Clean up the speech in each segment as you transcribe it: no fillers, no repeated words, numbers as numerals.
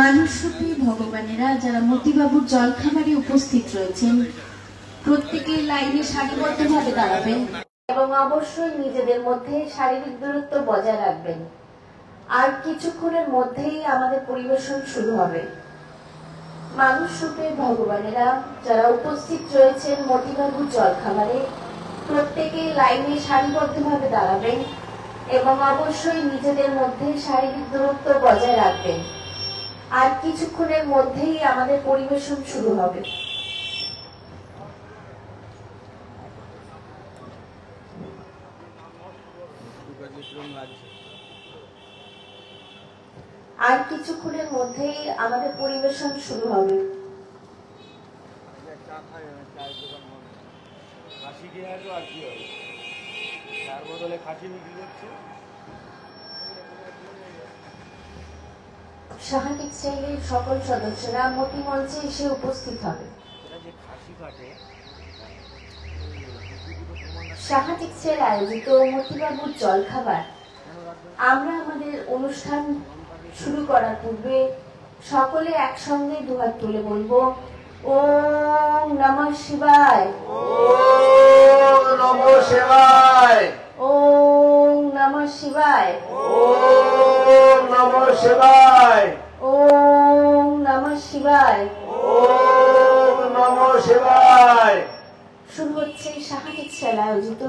মানুষরূপী ভগবানেরা যারা মতিবাবুর জলখাবারে উপস্থিত রয়েছেন প্রত্যেকে লাইনে সারিবদ্ধভাবে দাঁড়াবেন এবং অবশ্যই নিজেদের মধ্যে শারীরিক দূরত্ব বজায় রাখবেন। আর কিছুক্ষণের মধ্যেই আমাদের পরিবেশন শুরু হবে। মানুষরূপে ভগবানেরা যারা উপস্থিত রয়েছেন মতিবাবুর জলখাবারে প্রত্যেকে লাইনে সারিবদ্ধভাবে দাঁড়াবেন এবং অবশ্যই নিজেদের মধ্যে শারীরিক দূরত্ব বজায় রাখবেন। আর কিছুক্ষণের মধ্যেই আমাদের পরিবেশন শুরু হবে। আর কিছুক্ষণের মধ্যেই আমাদের পরিবেশন শুরু হবে। সাহা টেক্সটাইলের সকল সদস্যরা মতি মঞ্চে এসে উপস্থিত হবে। সাহা টেক্সটাইল আয়োজিত মতিবাবুর জলখাবার। আমরা আমাদের অনুষ্ঠান শুরু করার পূর্বে সকলে একসঙ্গে দুহাত তুলে বলবো ওম নমঃ শিবায়, ওম নমঃ শিবায়, ওম নমঃ শিবায়, ওম নমঃ শিবায়, ওম নমঃ শিবায়, ওম নমঃ শিবায়। শুরু হচ্ছে সাহা টেক্সটাইল আয়োজিত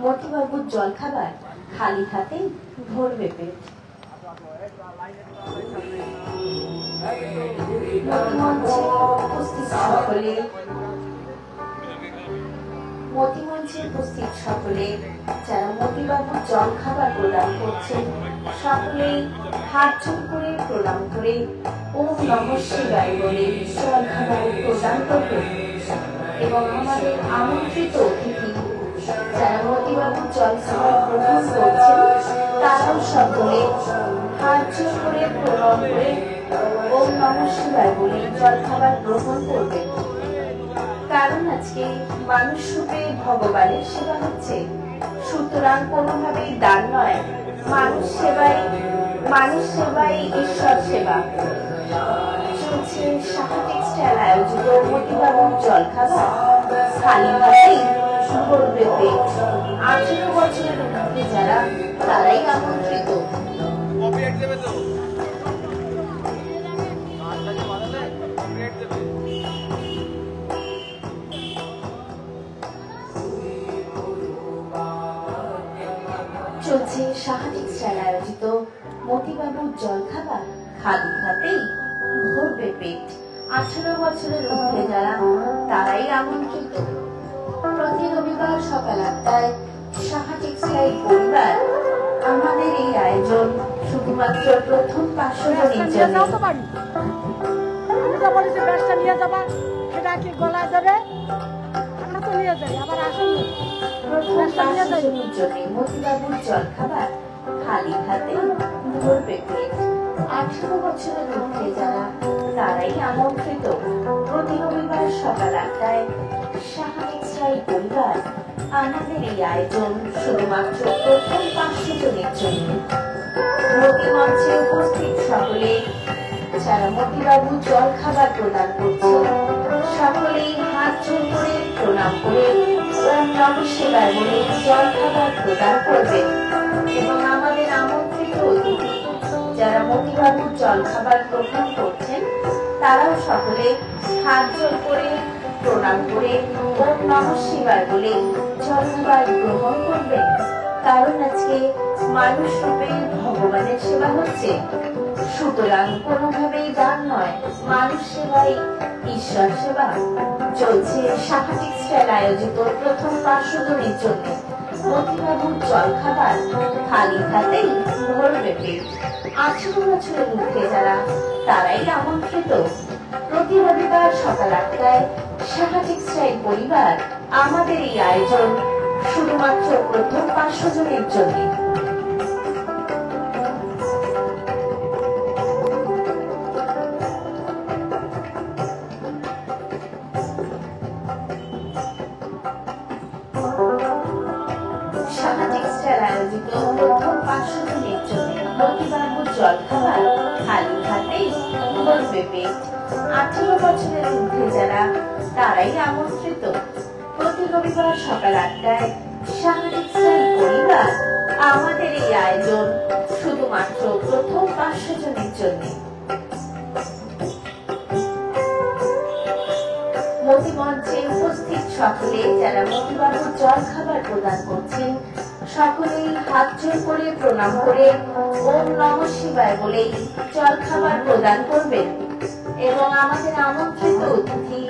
মতিবাবুর জলখাবার। খালি হাতে ভরবে পেট। মতিমঞ্চে উপস্থিত সকলে যারা মতিবাবুর জলখাবার প্রদান করছেন সকলেই হাত জোড় করে প্রণাম করে ওম নমঃ শিবায় বলে জলখাবার প্রদান করবেন। এবং আমাদের আমন্ত্রিত অতিথি যারা মতিবাবুর জলখাবার গ্রহণ করছেন তারাও সকলে হাত জোড় করে প্রণাম করে ওম নমঃ শিবায় বলে জলখাবার গ্রহণ করবেন। কারণ আজকে মানুষ রূপে ভগবানের সেবা হচ্ছে, সুতরাং কোনোভাবেই দান নয়, মানুষ সেবাই ঈশ্বর সেবা। চলছে সাহা টেক্সটাইল আয়োজিত মতিবাবুর জলখাবার। খালি হাতেই ভরবে পেট। 18 বছরের ঊর্ধ্বে যারা তারাই আমন্ত্রিত। চলছে সাহা টেক্সটাইল আয়োজিত মতিবাবুর জলখাবার। খালি হাতেই ভরবে পেট। 18 বছরের ঊর্ধ্বে যারা তারাই আমন্ত্রিত। প্রতি রবিবার সকাল 8টায় সাহা টেক্সটাইল পরিবার আমাদের এই আয়োজন শুধুমাত্র প্রথম 500 জনের জন্য। মতিবাবুর জলখাবার খালি হাতে ভরবে পেট। 18 বছরের ঊর্ধ্বে যারা তারাই আমন্ত্রিত। প্রতি রবিবার সকাল 8টায় সাহা টেক্সটাইল পরিবার আমাদের এই আয়োজন শুধুমাত্র প্রথম 500 জনের জন্য। মতি মঞ্চে উপস্থিত সকলে যারা মতিবাবুর জলখাবার প্রদান করছেন সকলেই হাত জোড় করে প্রণাম করে ওম নমঃ শিবায় বলে জলখাবার প্রদান করবেন। এবং আমাদের আমন্ত্রিত অতিথি যারা মতিবাবুর জলখাবার গ্রহণ করছেন তারাও সকলে হাত জোড় করে প্রণাম করে ওম নমঃ শিবায় বলে জলখাবার গ্রহণ করবেন। কারণ আজকে মানুষ রূপে ভগবানের সেবা হচ্ছে, সুতরাং কোনোভাবেই দান নয়, মানুষ সেবাই ঈশ্বর সেবা। চলছে সাহা টেক্সটাইল আয়োজিত প্রথম 500 জনের জন্য মতিবাবুর জলখাবার। খালি হাতেই ভরবে পেট। 18 বছরের ঊর্ধ্বে যারা তারাই আমন্ত্রিত। প্রতি রবিবার সকাল 8টায় সাহা টেক্সটাইল পরিবার আমাদের এই আয়োজন শুধুমাত্র প্রথম 500 জনের জন্য। সাহা টেক্সটাইল আয়োজিত প্রথম 500 জনের জন্য মতিবাবুর জলখাবার খালি হাতেই ভরবে পেট। 18 বছরের ঊর্ধ্বে যারা তারাই আমন্ত্রিত। প্রতি রবিবার সকাল 8টায় সাহায্য পরিবার আমাদের এই আয়োজন শুধুমাত্র প্রথম 500 জনের জন্য। মতিমঞ্চে উপস্থিত সকলে যারা মতিবাবুর জল খাবার প্রদান করছেন সকলেই হাত জোড় করে প্রণাম করে ওম নমঃ শিবায় বলেই জল খাবার প্রদান করবেন। এবং আমাদের আমন্ত্রিত অতিথি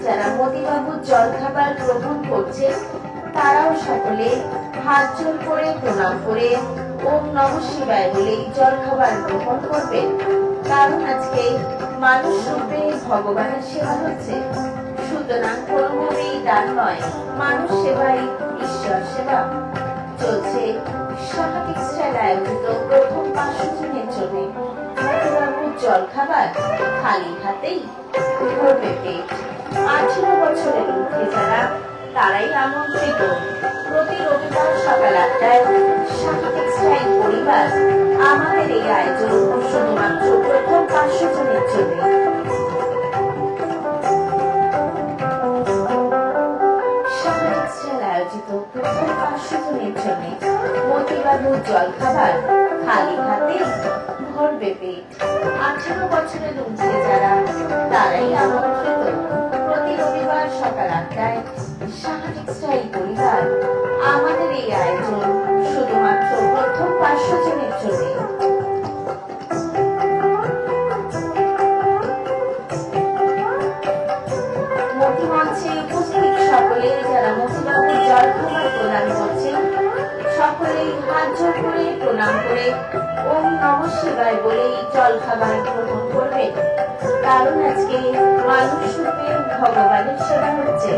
যারা মতিবাবুর জল খাবার গ্রহণ করছেন তারাও সকলে হাত জোড় করে প্রণাম করে ওম নমঃ শিবায় বলেই জল খাবার গ্রহণ করবেন। কারণ আজকে মানুষ রূপে ভগবানের সেবা হচ্ছে, সুতরাং কোনোভাবেই দান নয়, মানুষ সেবাই ঈশ্বর সেবা। চলছে সাহা টেক্সটাইল আয়োজিত প্রথম 500 জনের জন্য মতিবাবুর জল খাবার খালি হাতেই ভরবে পেট। 18 বছরের ঊর্ধ্বে যারা তারাই আমন্ত্রিত। প্রতি রবিবার সকাল 8টায় সাহা টেক্সটাইল পরিবার আমাদের এই আয়োজন শুধুমাত্র প্রথম 500 জনের জন্য। আয়োজিত প্রথম 500 জনের জন্য মতিবাবুর জল খাবার খালি হাতে ভরবে পেট। 18 বছরের ঊর্ধ্বে যারা তারাই আমন্ত্রিত। প্রতি রবিবার সকাল 8টায় সাহা টেক্সটাইল পরিবার আমাদের এই আয়োজন শুধুমাত্র প্রথম 500 জনের জন্য। মতিমঞ্চে উপস্থিত সকলে যারা মতিবাবুর জল খাবার প্রদান করছেন সকলেই হাত জোড় করে প্রণাম করে ওম নমঃ শিবায় বলেই জল খাবার গ্রহণ করবে। কারণ আজকে মানুষ রূপে ভগবানের সেবা হচ্ছে,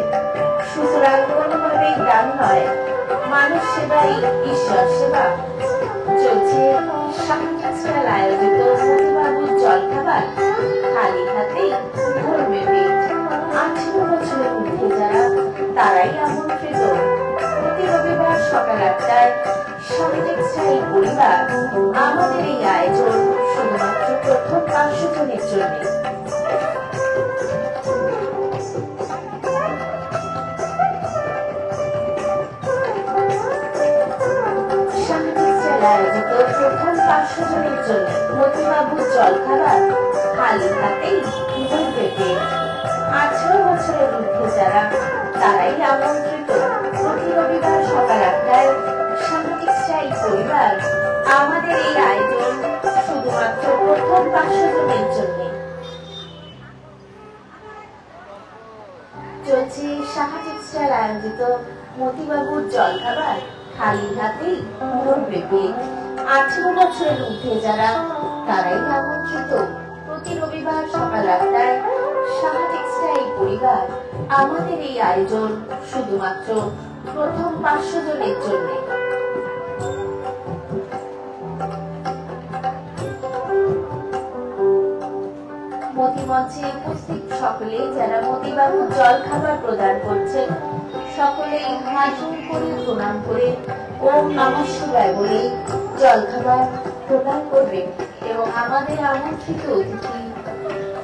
সুতরাং কোনোভাবেই দান নয়, মানুষ সেবাই ঈশ্বর সেবা। চলছে সাহা টেক্সটাইল আয়োজিত মতিবাবুর জল খাবার খালি হাতেই ভরবে পেট। 18 বছরের ঊর্ধ্বে যারা তারাই আমন্ত্রিত। প্রতি রবিবার সকাল 8টায় সাহা টেক্সটাইল পরিবার আমাদের এই আয়োজন শুধুমাত্র প্রথম 500 জনের জন্য। সাহা টেক্সটাইল আয়োজিত প্রথম 500 জনের জন্য মতিবাবুর জল খাবার খালি হাতেই ভরবে পেট। 18 বছরের ঊর্ধ্বে যারা তারাই আমন্ত্রিত। প্রতি রবিবার সকাল 8টায় সাহা টেক্সটাইল পরিবার আমাদের এই আয়োজন শুধুমাত্র প্রথম 500 জনের জন্য। চলছে সাহা টেক্সটাইল আয়োজিত মতিবাবুর জল খাবার খালি হাতেই ভরবে পেট। 18 বছরের ঊর্ধ্বে যারা তারাই আমন্ত্রিত। প্রতি রবিবার সকাল 8টায় সাহা টেক্সটাইল পরিবার আমাদের এই আয়োজন শুধুমাত্র প্রথম 500 জনের জন্য। মতিমঞ্চে উপস্থিত সকলে যারা মতিবাবুর জল খাবার প্রদান করছেন সকলেই হাত জোড় করে প্রণাম করে ওম নমঃ শিবায় বলে জল খাবার প্রদান করবে। এবং আমাদের আমন্ত্রিত অতিথি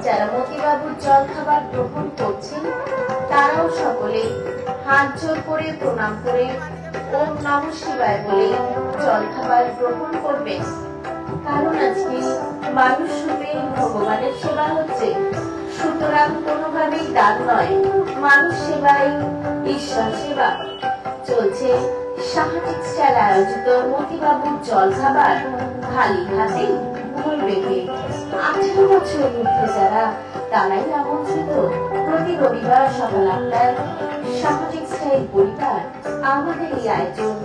যারা মতিবাবুর জল খাবার গ্রহণ করছেন তারাও সকলে হাত জোড় করে প্রণাম করে ওম নমঃ শিবায় বলে জল খাবার গ্রহণ করবেন। কারণ আজকে মানুষ রূপে ভগবানের সেবা হচ্ছে, সুতরাং কোনোভাবেই দান নয়, মানুষ সেবাই ঈশ্বর সেবা। চলছে সাহা টেক্সটাইল আয়োজিত মতিবাবুর জল খাবার খালি হাতেই ভরবে পেট। 18 বছরের ঊর্ধ্বে যারা তারাই আমন্ত্রিত। প্রতি রবিবার সকাল 8টায় সাহা টেক্সটাইল পরিবার আমাদের এই আয়োজন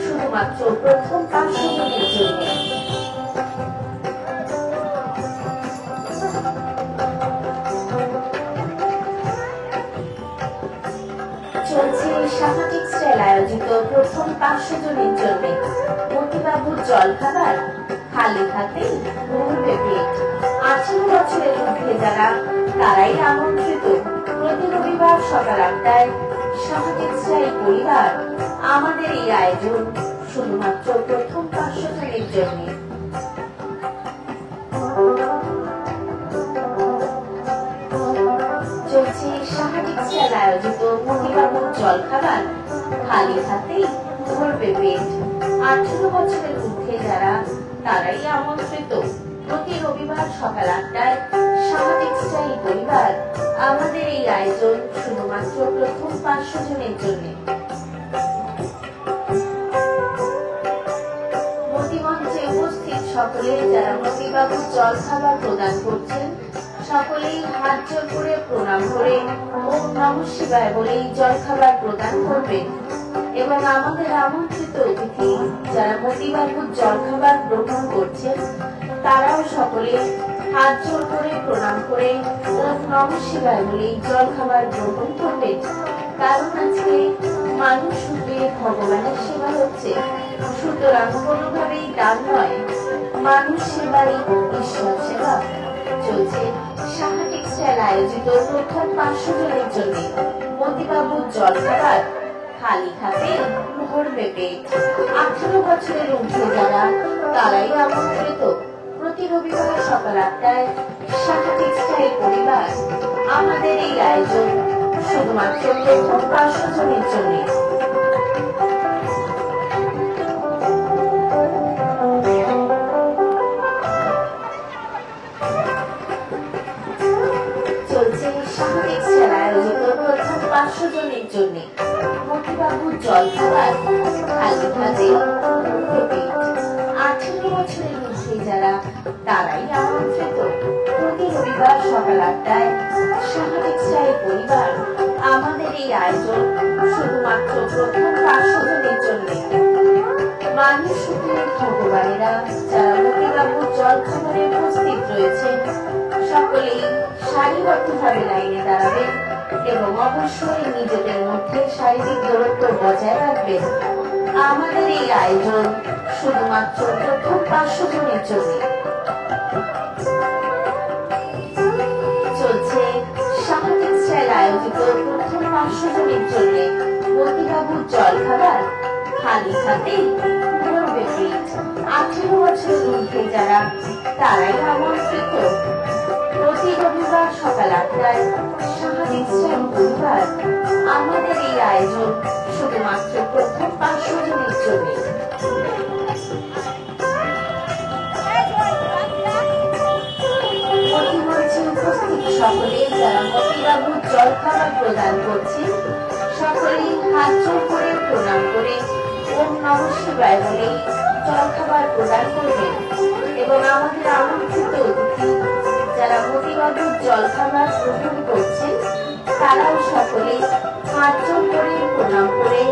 শুধুমাত্র প্রথম 500 জনের জন্য। চলছে সাহা টেক্সটাইল আয়োজিত প্রথম 500 জনের জন্য মতিবাবুর জল খাবার খালি হাতেই ভরবে পেট। 18 বছরের ঊর্ধ্বে যারা তারাই আমন্ত্রিত। প্রতি রবিবার সকাল 8টায় সাহা টেক্সটাইল পরিবার আমাদের এই আয়োজন শুধুমাত্র প্রথম 500 জনের জন্য। মতিবাবুর জলখাবার খালি হাতেই ভরবে পেট। 18 বছরের ঊর্ধ্বে যারা তারাই আমন্ত্রিত। প্রতি রবিবার সকাল 8টায় সাহা টেক্সটাইল পরিবার আমাদের এই আয়োজন শুধুমাত্র প্রথম 500 জনের জন্য। মতিমঞ্চে উপস্থিত সকলে যারা মতিবাবুর জলখাবার প্রদান করছেন সকলেই হাত জোড় করে প্রণাম করে ওম নমঃ শিবায় বলেই জলখাবার প্রদান করবেন। এবং আমাদের আমন্ত্রিত অতিথি যারা মতিবাবুর জলখাবার গ্রহণ করছেন তারাও সকলে হাত জোড় করে প্রণাম করে ওম নমঃ শিবায় বলেই জলখাবার গ্রহণ করবেন। কারণ আজকে মানুষ রূপে ভগবানের সেবা হচ্ছে, সুতরাং কোনোভাবেই দান নয়, মানুষ সেবাই ঈশ্বর সেবা। চলছে সাহা টেক্সটাইল আয়োজিত প্রথম 500 জনের জন্য মতিবাবুর জলখাবার খালি হাতে ভরবে পেট। 18 বছরের ঊর্ধ্বে যারা তারাই আমন্ত্রিত। প্রতি রবিবার সকাল 8টায় সাহা টেক্সটাইল পরিবার আমাদের এই আয়োজন শুধুমাত্র প্রথম 500 জনের জন্য। চলছে সাহা টেক্সটাইল আয়োজিত প্রথম 500 জনের জন্য মতিবাবুর জলখাবার খালি হাতে ভরবে পেট। 18 বছরের ঊর্ধ্বে যারা তারাই আমন্ত্রিত। প্রতি রবিবার সকাল 8টায় সাহা টেক্সটাইল পরিবার আমাদের এই আয়োজন শুধুমাত্র প্রথম 500 জনের জন্য। মানুষ রূপে ভগবানেরা যারা মতিবাবুর জলখাবারে উপস্থিত রয়েছেন সকলেই সারিবদ্ধভাবে লাইনে দাঁড়াবেন এবং অবশ্যই নিজেদের মধ্যে শারীরিক দূরত্ব বজায় রাখবেন। আমাদের এই আয়োজন শুধুমাত্র প্রথম 500 জনের জন্য। চলছে সাহা টেক্সটাইল আয়োজিত প্রথম 500 জনের জন্য মতিবাবুর জলখাবার খালি হাতেই ভরবে পেট। 18 বছরের ঊর্ধ্বে যারা তারাই আমন্ত্রিত। প্রতি রবিবার সকাল 8টায় সাহা টেক্সটাইল পরিবার আমাদের এই আয়োজন শুধুমাত্র প্রথম 500 জনের জন্য। মতিমঞ্চে উপস্থিত সকলে যারা মতিবাবুর জলখাবার প্রদান করছেন সকলেই হাত জোড় করে প্রণাম করে ওম নমঃ শিবায় বলেই জলখাবার প্রদান করবেন। এবং আমাদের আমন্ত্রিত অতিথি যারা মতিবাবুর জলখাবার গ্রহণ করছেন তারাও সকলে হাত জোড় করে প্রণাম করে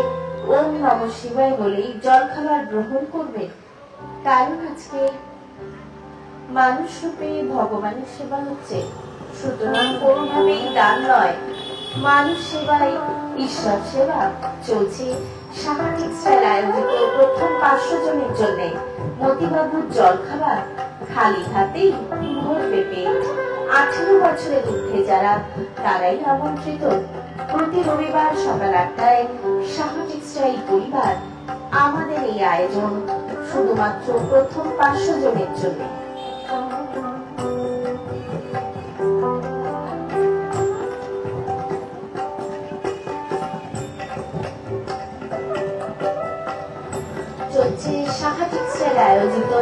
ওম নমঃ শিবায় বলেই জলখাবার গ্রহণ করবেন। কারণ আজকে মানুষ রূপে ভগবানের সেবা হচ্ছে, সুতরাং কোনোভাবেই দান নয়, মানুষ সেবাই ঈশ্বর সেবা। চলছে সাহা টেক্সটাইল আয়োজিত প্রথম 500 জনের জন্য মতিবাবুর জলখাবার খালি হাতেই ভরবে পেট। 18 বছরের ঊর্ধ্বে যারা তারাই আমন্ত্রিত। প্রতি রবিবার সকাল 8টায় সাহা টেক্সটাইল পরিবার আমাদের এই আয়োজন শুধুমাত্র প্রথম 500 জনের জন্য। চলছে সাহা টেক্সটাইল আয়োজিত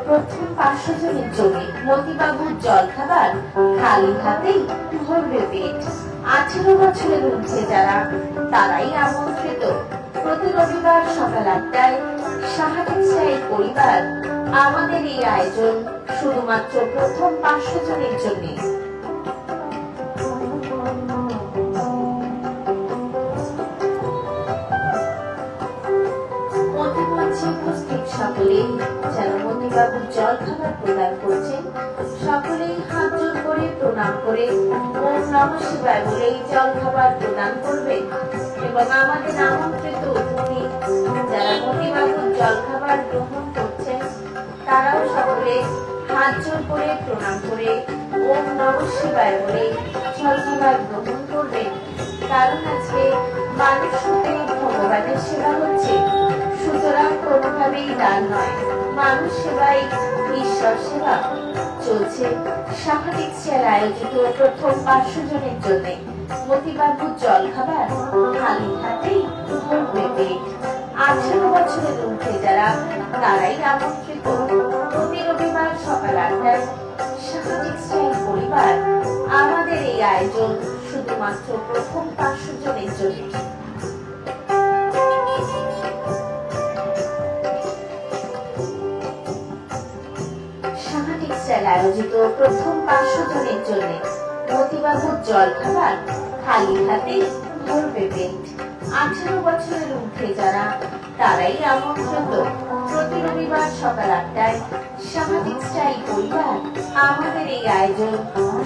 প্রথম 500 জনের জন্য মতিবাবুর জলখাবার খালি হাতেই ভরবে পেট। 18 বছরের ঊর্ধ্বে যারা তারাই আমন্ত্রিত। প্রতি রবিবার সকাল 8টায় সাহা টেক্সটাইল পরিবার আমাদের এই আয়োজন শুধুমাত্র প্রথম 500 জনের জন্য। মতিমঞ্চে উপস্থিত সকলে যারা মতিবাবুর জলখাবার প্রদান করছেন সকলেই হাত জোড় করে প্রণাম করে ওম নমঃ শিবায় বলেই জলখাবার প্রদান করবেন। এবং আমাদের আমন্ত্রিত অতিথি যারা মতিবাবুর জলখাবার গ্রহণ করছেন তারাও সকলে হাত জোড় করে প্রণাম করে ওম নমঃ শিবায় বলেই জলখাবার গ্রহণ করবেন। কারণ আজকে মানুষ রূপে ভগবানের সেবা হচ্ছে, সুতরাং কোনোভাবেই দান নয়, মানুষ সেবাই ঈশ্বর সেবা। চলছে সাহা টেক্সটাইল আয়োজিত প্রথম 500 জনের জন্য মতিবাবুর জল খাবার খালি হাতেই ভরবে পেট। 18 বছরের ঊর্ধ্বে যারা তারাই আমন্ত্রিত প্রতি রবিবার সকাল 8টায় সাহা টেক্সটাইল পরিবার আমাদের এই আয়োজন শুধুমাত্র প্রথম 500 জনের জন্য। সাহা টেক্সটাইল আয়োজিত প্রথম 500 জনের জন্য মতিবাবুর জল খাবার খালি হাতে ভরবে পেট। 18 বছরের ঊর্ধ্বে যারা তারাই আমন্ত্রিত প্রতি রবিবার সকাল 8টায় সাহা টেক্সটাইল পরিবার আমাদের এই আয়োজন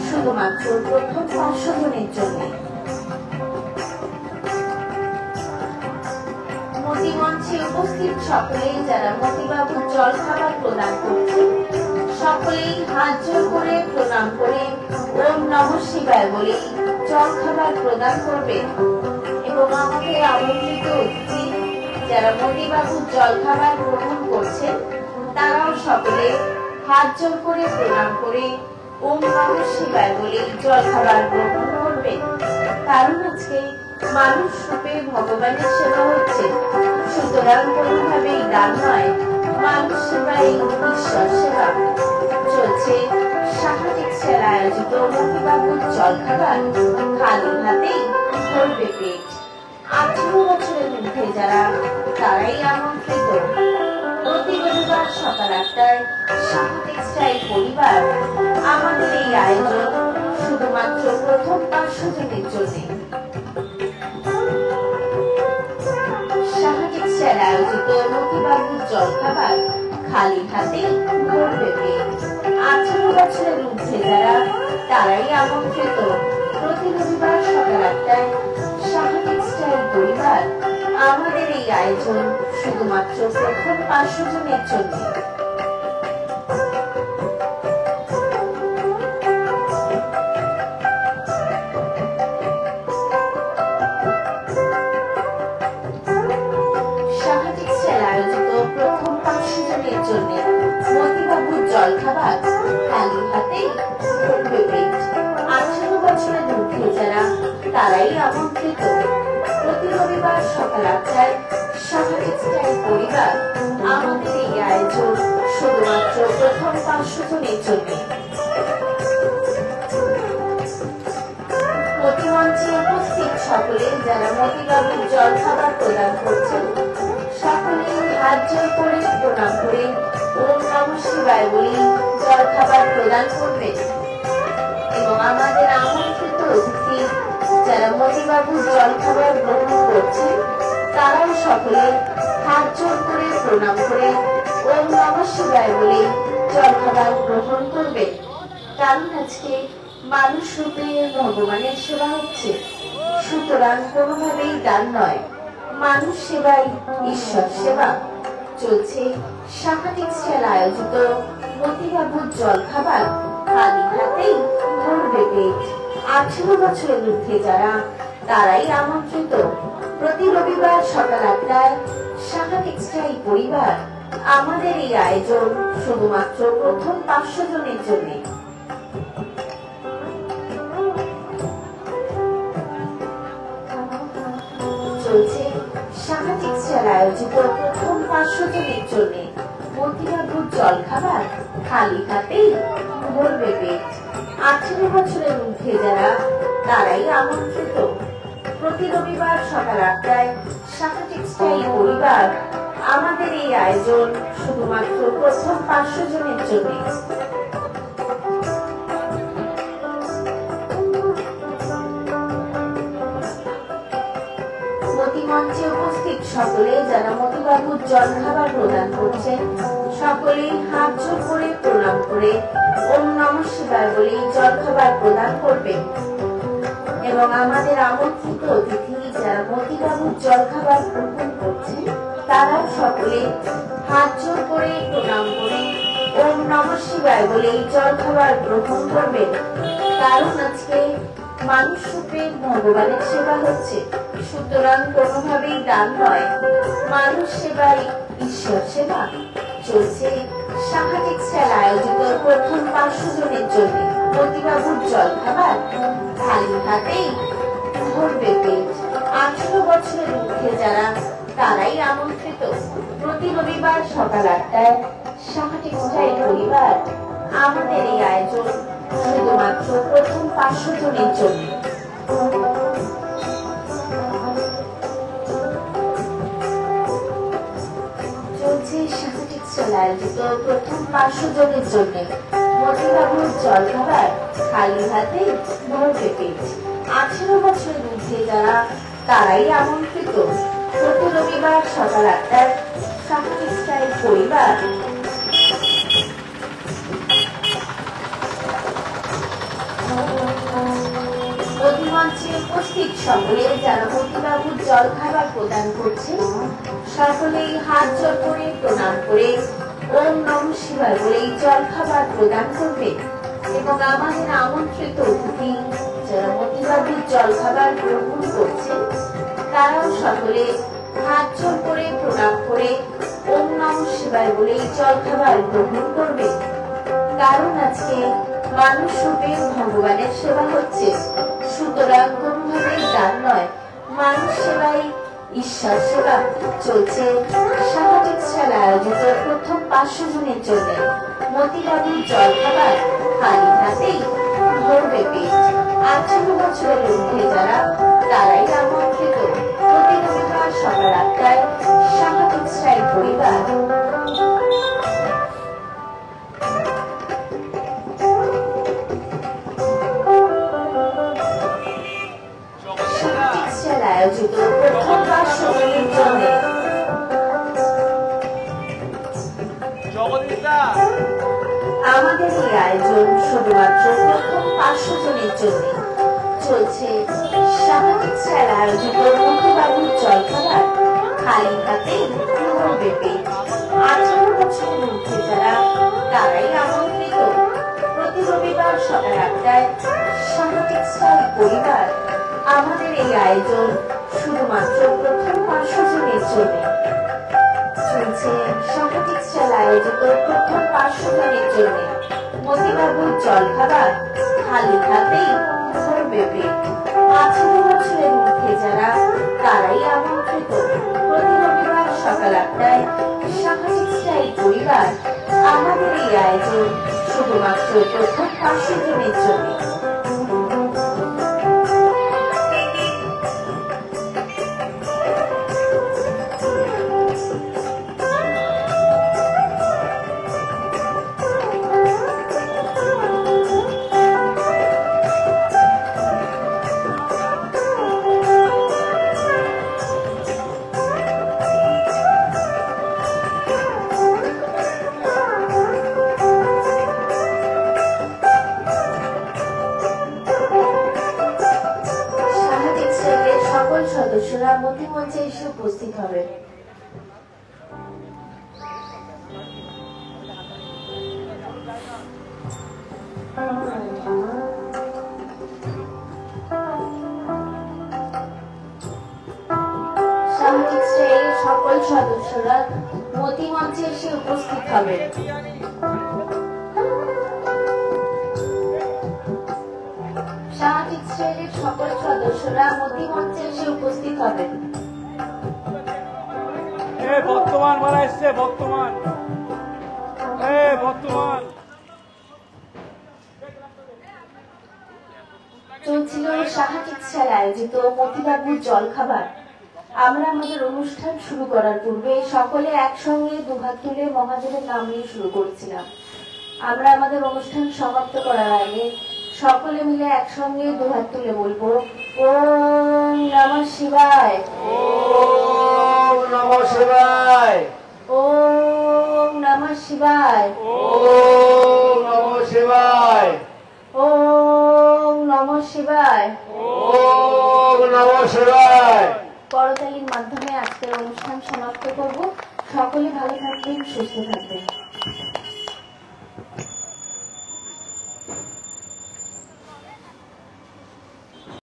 শুধুমাত্র প্রথম 500 জনের জন্য। মতিমঞ্চে উপস্থিত সকলেই যারা মতিবাবুর জল খাবার প্রদান করছেন সকলেই হাত জোড় করে প্রণাম করে ওম নমঃ শিবায় বলে জল খাবার প্রদান করবেন। এবং আমাদের আমন্ত্রিত অতিথি যারা মতিবাবুর জল খাবার গ্রহণ করছেন তারাও সকলে হাত জোড় করে প্রণাম করে ওম নমঃ শিবায় বলে জল খাবার গ্রহণ করবেন। কারণ আজকে মানুষ রূপে ভগবানের সেবা হচ্ছে, সুতরাং কোনোভাবেই দান নয়, মানুষ সেবাই ঈশ্বর সেবা। চলছে সাহা টেক্সটাইল আয়োজিত মতিবাবুর জল খাবার খালি হাতেই ভরবে পেট। 18 বছরের ঊর্ধ্বে যারা তারাই আমন্ত্রিত প্রতি রবিবার সকাল 8টায় সাহা টেক্সটাইল পরিবার আমাদের এই আয়োজন শুধুমাত্র প্রথম 500 জনের জন্য। সাহা টেক্সটাইল আয়োজিত মতিবাবুর জল খাবার খালি হাতে ভরবে পেট। 18 বছরের ঊর্ধ্বে যারা তারাই আমন্ত্রিত প্রতি রবিবার সকাল 8টায় সাহা টেক্সটাইল পরিবার আমাদের এই আয়োজন শুধুমাত্র প্রথম 500 জনের জন্য। সাহা টেক্সটাইল আয়োজিত প্রথম 500 জনের জন্য মতিবাবুর জল খাবার খালি হাতেই ভরবে পেট। 18 বছরের ঊর্ধ্বে যারা তারাই আমন্ত্রিত প্রতি রবিবার সকাল 8টায় সাহা টেক্সটাইল পরিবার আমাদের এই আয়োজন শুধুমাত্র প্রথম 500 জনের জন্য। মতিমঞ্চে উপস্থিত সকলে যারা মতিবাবুর জল খাবার প্রদান করছেন সকলেই হাত জোড় করে প্রণাম করে ওম নমঃ শিবায় বলে জল খাবার প্রদান করবেন। এবং আমাদের আমন্ত্রিত অতিথি যারা মতিবাবুর জল খাবার গ্রহণ করছেন তারাও সকলে হাত জোড় করে প্রণাম করে ওম নমঃ শিবায় বলে জল খাবার গ্রহণ করবেন। কারণ আজকে মানুষ রূপে ভগবানের সেবা হচ্ছে, সুতরাং কোনোভাবেই দান নয়, মানুষ সেবাই ঈশ্বর সেবা। চলছে সাহা টেক্সটাইল আয়োজিত মতিবাবুর জল খাবার খালি হাতেই ভরবে পেট। 18 বছরের ঊর্ধ্বে যারা তারাই আমন্ত্রিত প্রতি রবিবার সকাল 8টায় সাহা টেক্সটাইল পরিবার আমাদের এই আয়োজন শুধুমাত্র প্রথম 500 জনের জন্য। চলছে সাহা টেক্সটাইল আয়োজিত প্রথম 500 জনের জন্য মতিবাবুর জল খাবার খালি হাতেই ভরবে পেট। 18 বছরের ঊর্ধ্বে যারা তারাই আমন্ত্রিত প্রতি রবিবার সকাল 8টায় সাহা টেক্সটাইল পরিবার আমাদের এই আয়োজন শুধুমাত্র প্রথম 500 জনের জন্য। মতিমঞ্চে উপস্থিত সকলে যারা মতিবাবুর জল খাবার প্রদান করছেন সকলেই হাত জোড় করে প্রণাম করে ওম নমঃ শিবায় বলে জল খাবার প্রদান করবেন। এবং আমাদের আমন্ত্রিত অতিথি যারা মতিবাবুর জল খাবার গ্রহণ করছেন তারাও সকলে হাত জোড় করে প্রণাম করে ওম নমঃ শিবায় বলে জল খাবার গ্রহণ করবেন। কারণ আজকে মানুষ রূপে ভগবানের সেবা হচ্ছে, সুতরাং কোনোভাবেই দান নয়, মানুষ সেবাই ঈশ্বর সেবা। চলছে সাহা টেক্সটাইল আয়োজিত প্রথম 500 জনের জন্য মতিবাবুর জল খাবার খালি হাতেই ভরবে পেট। 18 বছরের ঊর্ধ্বে যারা তারাই আমন্ত্রিত। প্রতি রবিবার সকাল 8টায় সাহা টেক্সটাইল পরিবার আমাদের এই আয়োজন শুধুমাত্র প্রথম 500 জনের জন্য। চলছে সাহা টেক্সটাইল আয়োজিত প্রথম 500 জনের জন্য মতিবাবুর জলখাবার খালি হাতে ভরবে পেট। 18 বছরের ঊর্ধ্বে যারা তারাই আমন্ত্রিত। প্রতি রবিবার সকাল 8টায় সাহা টেক্সটাইল পরিবার অধিমঞ্চে উপস্থিত সকলে যারা মতিবাবুর জলখাবার প্রদান করছে সকলেই হাত জোড় করে প্রণাম করে ওম নমঃ শিবায় বলে জলখাবার প্রদান করবে এবং আমাদের আমন্ত্রিত অতিথি যারা মতিবাবুর জলখাবার গ্রহণ করছেন তারাও সকলে হাত জোড় করে প্রণাম করে ওম নমঃ শিবায় বলে জলখাবার গ্রহণ করবে। কারণ আজকে মানুষ রূপে ভগবানের সেবা হচ্ছে, সুতরাং কোনোভাবে দান নয়, মানুষ সেবাই ঈশ্বর সেবা। চলছে সাহা টেক্সটাইল আয়োজিত প্রথম 500 জনের জন্য মতিবাবুর জলখাবার খালি হাতেই ভরবে পেট। 18 বছরের ঊর্ধ্বে যারা তারাই আমন্ত্রিত। প্রতি রবিবার সকাল 8টায় সাহা টেক্সটাইল পরিবার আয়োজিত প্রথম 500 জনের জন্য আমাদের এই আয়োজন শুধুমাত্র প্রথম 500 জনের জন্য। চলছে সাহা টেক্সটাইল আয়োজিত মতিবাবুর জলখাবার খালি হাতে ভরবে পেট। 18 বছরের ঊর্ধ্বে যারা তারাই আমন্ত্রিত। প্রতি রবিবার সকাল 8টায় সাহা টেক্সটাইল পরিবার আমাদের এই আয়োজন শুধুমাত্র প্রথম 500 জনের জন্য। চলছে সাহা টেক্সটাইল আয়োজিত প্রথম 500 জনের জন্য মতিবাবুর জলখাবার খালি হাতেই ভরবে পেট। 18 বছরের ঊর্ধ্বে যারা তারাই আমন্ত্রিত। প্রতি রবিবার সকাল 8টায় সাহা টেক্সটাইল পরিবার আমাদের এই আয়োজন শুধুমাত্র প্রথম 500 জনের জন্য। সদস্যরা মতিমঞ্চে এসে উপস্থিত হবে। সাহা টেক্সটাইলের সকল সদস্যরা মতিমঞ্চে এসে উপস্থিত হবে। সাহা টেক্সটাইলের সকল সদস্যরা মতিমঞ্চে এসে উপস্থিত হবেন। বর্তমান মারা এসছে, বর্তমান চলছিল সাহা টেক্সটাইল আয়োজিত মতিবাবুর জলখাবার। আমরা আমাদের অনুষ্ঠান শুরু করার পূর্বে সকলে একসঙ্গে দুহাত তুলে মহাদেবের নাম নিয়ে শুরু করছিলাম। আমরা আমাদের অনুষ্ঠান সমাপ্ত করার আগে সকলে মিলে একসঙ্গে দুহাত তুলে বলবো ওম নমঃ শিবায়, ওম নমঃ শিবায়, ওম নমঃ শিবায়, ওম নমঃ শিবায়, ওম নমঃ শিবায়, ওম নমঃ শিবায়। করতালির মাধ্যমে আজকের অনুষ্ঠান সমাপ্ত করব। সকলে ভালো থাকবেন, সুস্থ থাকবেন।